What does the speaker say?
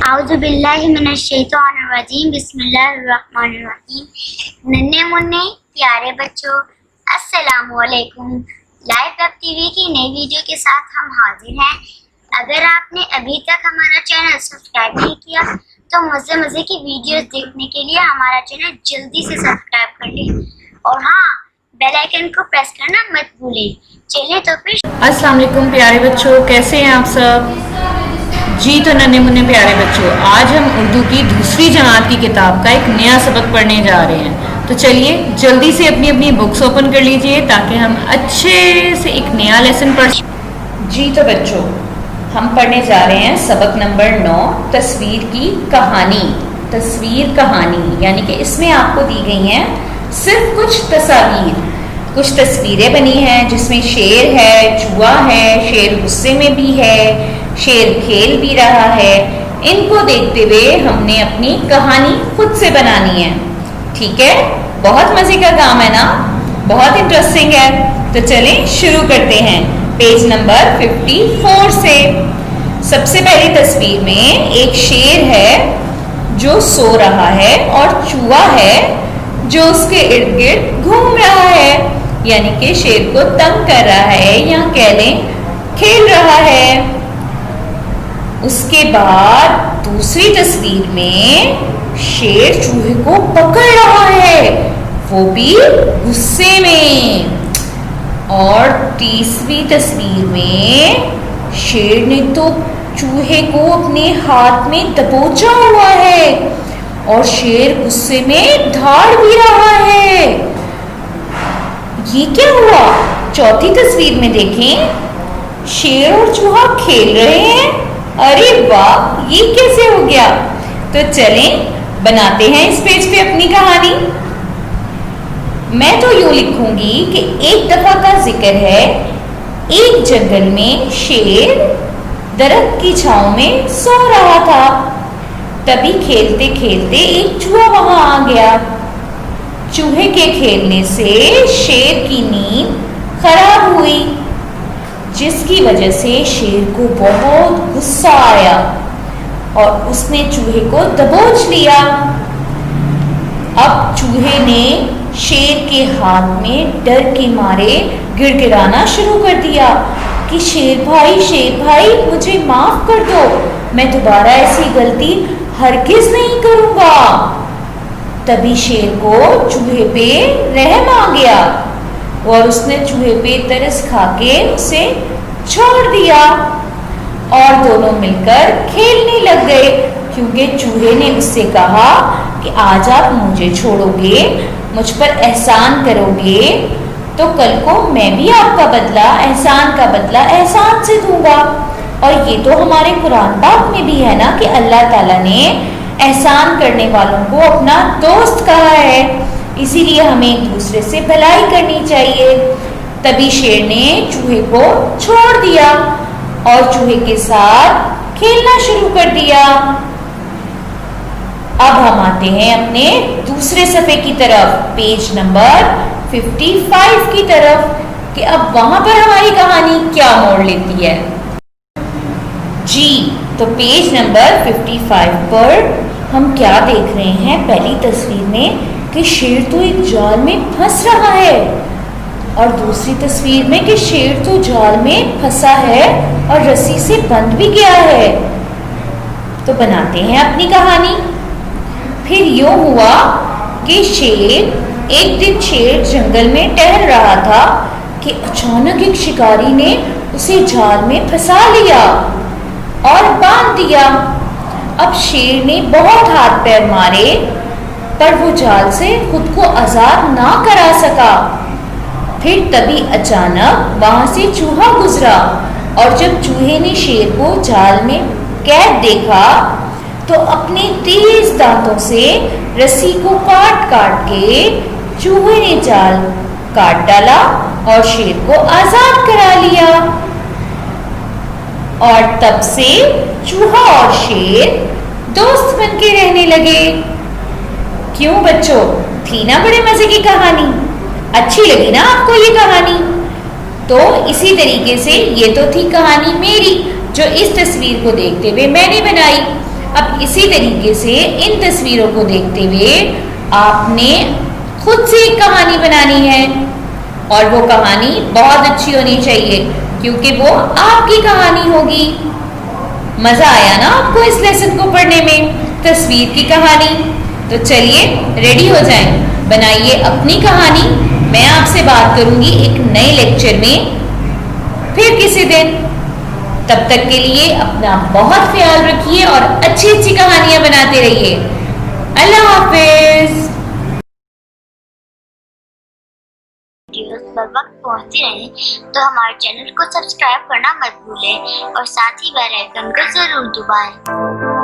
आउज़ुबिल्लाहिमिनश्शैतानिर्रजीम बिस्मिल्लाहिर्रहमानिर्रहीम। नन्हे मुन्ने प्यारे बच्चों, अस्सलामु अलैकुम। लाइफ वेब टीवी की नई वीडियो के साथ हम हाजिर हैं। अगर आपने अभी तक हमारा चैनल सब्सक्राइब नहीं किया तो मज़े की वीडियोस देखने के लिए हमारा चैनल जल्दी से सब्सक्राइब कर लें और हाँ, बेल आइकन को प्रेस करना मत भूलें। चलिए तो फिर अस्सलाम वालेकुम प्यारे बच्चों, कैसे हैं आप सब जी। तो नन्हे मुन्ने प्यारे बच्चों, आज हम उर्दू की दूसरी जमात की किताब का एक नया सबक पढ़ने जा रहे हैं। तो चलिए जल्दी से अपनी अपनी बुक्स ओपन कर लीजिए ताकि हम अच्छे से एक नया लेसन पढ़ जी। तो बच्चों, हम पढ़ने जा रहे हैं सबक नंबर 9, तस्वीर की कहानी। तस्वीर कहानी यानी कि इसमें आपको दी गई हैं सिर्फ कुछ तस्वीर, कुछ तस्वीरें बनी हैं जिसमें शेर है, चूहा है, शेर गुस्से में भी है, शेर खेल भी रहा है। इनको देखते हुए हमने अपनी कहानी खुद से बनानी है, ठीक है। बहुत मजे का काम है ना, बहुत इंटरेस्टिंग है। तो चलें शुरू करते हैं पेज नंबर 54 से। सबसे पहली तस्वीर में एक शेर है जो सो रहा है और चूहा है जो उसके इर्द गिर्द घूम रहा है, यानी कि शेर को तंग कर रहा है या कह लें खेल रहा है। उसके बाद दूसरी तस्वीर में शेर चूहे को पकड़ रहा है, वो भी गुस्से में। और तीसरी तस्वीर में शेर ने तो चूहे को अपने हाथ में दबोचा हुआ है और शेर गुस्से में धाड़ भी रहा है। ये क्या हुआ? चौथी तस्वीर में देखें, शेर और चूहा खेल रहे हैं। अरे वाह, ये कैसे हो गया? तो चलें बनाते हैं इस पेज पे अपनी कहानी। मैं तो यूं लिखूंगी कि एक दफा का जिक्र है, एक जंगल में शेर दरख्त की छांव में सो रहा था। तभी खेलते खेलते एक चूहा वहां आ गया। चूहे के खेलने से शेर की नींद खराब हुई, जिसकी वजह से शेर को बहुत गुस्सा आया और उसने चूहे को दबोच लिया। अब चूहे ने शेर के हाथ में डर के मारे गिड़गिड़ाना शुरू कर दिया कि शेर भाई मुझे माफ कर दो, मैं दोबारा ऐसी गलती हरगिज नहीं करूंगा। तभी शेर को चूहे पे रहम आ गया और उसने चूहे पे तरस खाके उसे छोड़ दिया और दोनों मिलकर खेलने लग गए, क्योंकि चूहे ने उससे कहा कि आज आप मुझे छोड़ोगे, मुझ पर एहसान करोगे तो कल को मैं भी आपका बदला, एहसान का बदला एहसान से दूंगा। और ये तो हमारे कुरान पाक में भी है ना कि अल्लाह ताला ने एहसान करने वालों को अपना दोस्त कहा है, इसीलिए हमें एक दूसरे से भलाई करनी चाहिए। तभी शेर ने चूहे को छोड़ दिया और चूहे के साथ खेलना शुरू कर दिया। अब हम आते हैं अपने दूसरे सफ़े की तरफ, पेज नंबर 55 की तरफ, कि अब वहां पर हमारी कहानी क्या मोड़ लेती है जी। तो पेज नंबर 55 पर हम क्या देख रहे हैं? पहली तस्वीर में कि शेर तो एक जाल में फंस रहा है और दूसरी तस्वीर में कि शेर तो जाल में फंसा है और रस्सी से बंध भी गया है। तो बनाते हैं अपनी कहानी। फिर यूं हुआ कि एक दिन शेर जंगल में टहल रहा था कि अचानक एक शिकारी ने उसे जाल में फंसा लिया और बांध दिया। अब शेर ने बहुत हाथ पैर मारे पर वो जाल से खुद को आजाद ना करा सका। फिर तभी अचानक वहां से चूहा गुजरा और जब चूहे ने शेर को जाल में कैद देखा तो अपने तेज दांतों से रस्सी को काट काट के चूहे ने जाल काट डाला और शेर को आजाद करा लिया। और तब से चूहा और शेर दोस्त बनके रहने लगे। क्यों बच्चों, थी ना बड़े मजे की कहानी? अच्छी लगी ना आपको ये कहानी? तो इसी तरीके से ये तो थी कहानी मेरी जो इस तस्वीर को देखते हुए मैंने बनाई। अब इसी तरीके से इन तस्वीरों को देखते हुए आपने खुद से एक कहानी बनानी है और वो कहानी बहुत अच्छी होनी चाहिए क्योंकि वो आपकी कहानी होगी। मजा आया ना आपको इस लेसन को पढ़ने में, तस्वीर की कहानी? तो चलिए रेडी हो जाएं, बनाइए अपनी कहानी। मैं आपसे बात करूंगी एक नए लेक्चर में फिर किसी दिन। तब तक के लिए अपना बहुत ख्याल रखिए और अच्छी अच्छी कहानियां बनाते रहिए। अल्लाह हाफिज। वीडियोस पर वक्त पहुंचती रहे तो हमारे चैनल को सब्सक्राइब करना मत भूलें और साथ ही बेल आइकन को जरूर दबाएं।